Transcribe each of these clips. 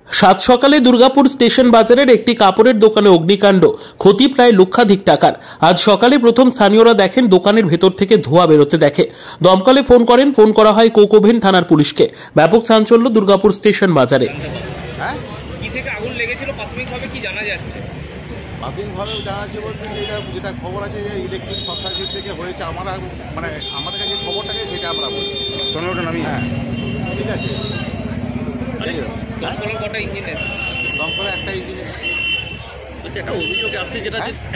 সাত সকালে দুর্গাপুর স্টেশন বাজারের একটি কাপড়ের দোকানে অগ্নিকাণ্ড, ক্ষতি প্রায় লক্ষাধিক টাকার। আজ সকালে প্রথম স্থানীয়রা দেখেন দোকানের ভেতর থেকে ধোঁয়া বেরোতে দেখে দমকলে ফোন করা হয় কোকোভেন থানার পুলিশকে। ব্যাপক চাঞ্চল্য দুর্গাপুর স্টেশন বাজারে। কি থেকে আগুন লেগেছিল প্রাথমিকভাবে কি জানা যাচ্ছে? প্রাথমিকভাবে জানা যাচ্ছে বলতে যেটা খবর আছে যে ইলেকট্রিক শর্ট সার্কিট থেকে হয়েছে। আমাদের কাছে খবরটাকে সেটা আমরা বলছি। হ্যাঁ, ঠিক আছে। দমকলের কটা ইঞ্জিন আছে? দমকলে একটা ইঞ্জিন।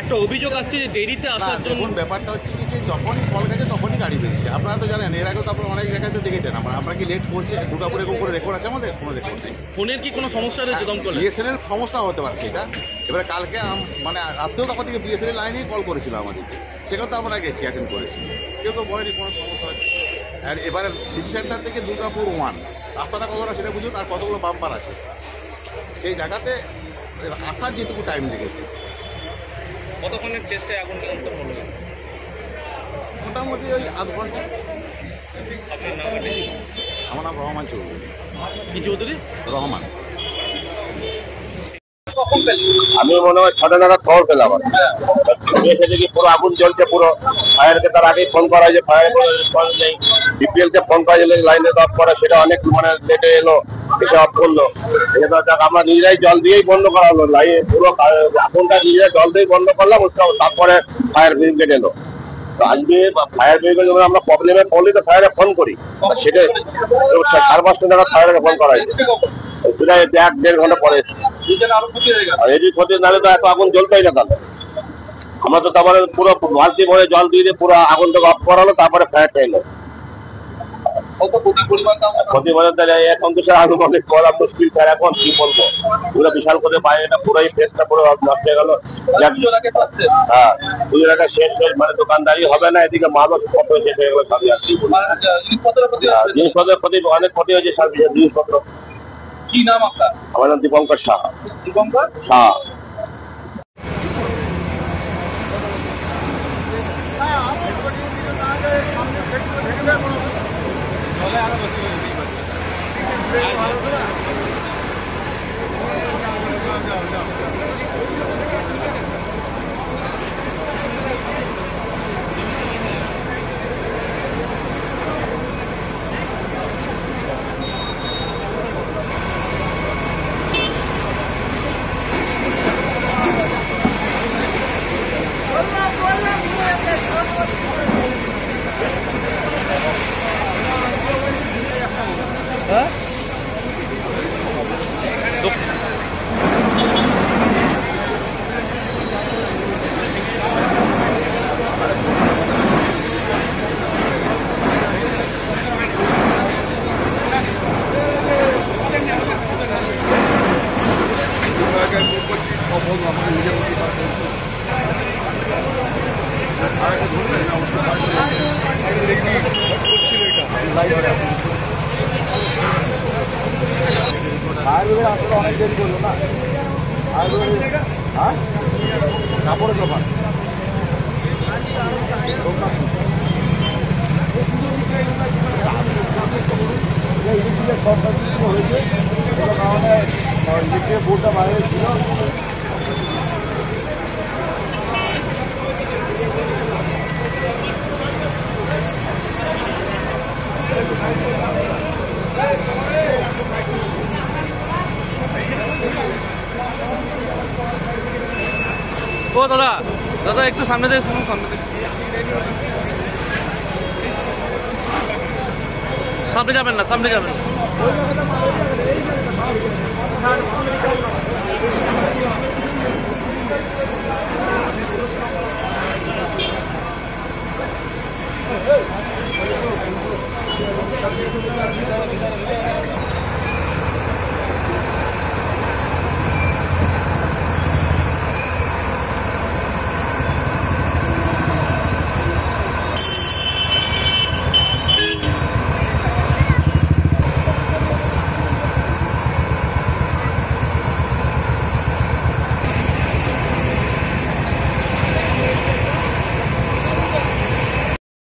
একটা অভিযোগ আসছে যে দেরিতে আসার জন্য। ব্যাপারটা হচ্ছে কি যে যখনই কল গেছে তখনই গাড়ি বেরিয়েছে। আপনারা তো জানেন, এর আগেও তো আপনারা অনেক জায়গাতে দেখেছেন। আমরা কি লেট করছে? দুর্গাপুরে এরকম করে রেকর্ড আছে আমাদের? কোনো রেকর্ড নেই। ফোনের কি কোনো সমস্যা রয়েছে দমকলে? বিএসএনএল সমস্যা হতে পারছে এটা। এবারে কালকে রাত্রেও তখন থেকে বিএসএনএল লাইনেই কল করেছিল আমাদেরকে, সেখানে তো আমরা গেছি, অ্যাটেন্ড করেছি। কেউ তো বলেনি কোনো সমস্যা হচ্ছে। আর এবারে সিটি সেন্টার থেকে দুর্গাপুর 1 রাস্তাটা কতটা সেটা বুঝুন, আর কতগুলো বাম্পার আছে সেই জায়গাতে আসার যেটুকু টাইম লেগেছে। কতক্ষণের চেষ্টায় আগুন নিয়ন্ত্রণ হলো? মোটামুটি ওই আধ ঘন্টা। আপনার নাম? আমার নাম রহমান চৌধুরী। কি চৌধুরী? রহমান। আমি মনে হয় 6টা নাগাদ খবর পেলাম। এসে দেখি পুরো আগুন জ্বলছে। পুরো ফায়ারকে তার আগেই ফোন করা হয়েছে, ফায়ার কোনো রেসপন্স নেই। বিপিএল কে ফোন করা গেলে লাইনে অফ করা, সেটা অনেক লেটে এলো, এসে অফ করলো। আমরা নিজেরাই জল দিয়েই বন্ধ করা হলো। লাইনে পুরো আগুনটা নিজেরা জল দিয়েই বন্ধ করলাম। তারপরে ফায়ার ব্রিগেড এলো। আজকে ফায়ার ব্রিগেড যখন আমরা প্রবলেমে পড়লি তো ফায়ারে ফোন করি, সেটা 5:30 নাগাদ ফায়ারকে ফোন করা হয়েছে। প্রায় 1-1.5 ঘন্টা পরে এটি ক্ষতি নাহলে তো এত আগুন জ্বলতেই না। তাহলে আমরা তো তারপরে পুরো বালতি ভরে জল দিয়ে পুরো আগুনটাকে অফ করালো, তারপরে ফায়ারটা এলো। ক্ষতি বলে এখন তো স্যার আনুমানিক করা মুশকিল স্যার। এখন কি বলবো, পুরো বিশাল করে বাইরেটা পুরোই ফেসটা পুরো নষ্ট হয়ে গেল। হ্যাঁ, পুজোর একটা শেষ মানে দোকানদারি হবে না, এদিকে মালও কত শেষ হয়ে গেল সবই। আর কি জিনিসপত্রের ক্ষতি, অনেক ক্ষতি হয়েছে সব জিনিসপত্র। কি নাম আপনার? আমার নাম দীপঙ্কর সাহা। দীপঙ্কর সাহা। আসলে অনেক দেরি করলো না। কাপড়ের দোকান ইলেকট্রিকের শর্ট সার্কিট হয়েছে, কোনো কারণে ইলেকট্রিকের বোর্ডটা বাইরে ছিল। ও দাদা, দাদা একটু সামনে থেকে শুনুন, সামনে যাবেন না, সামনে যাবেন। Hey!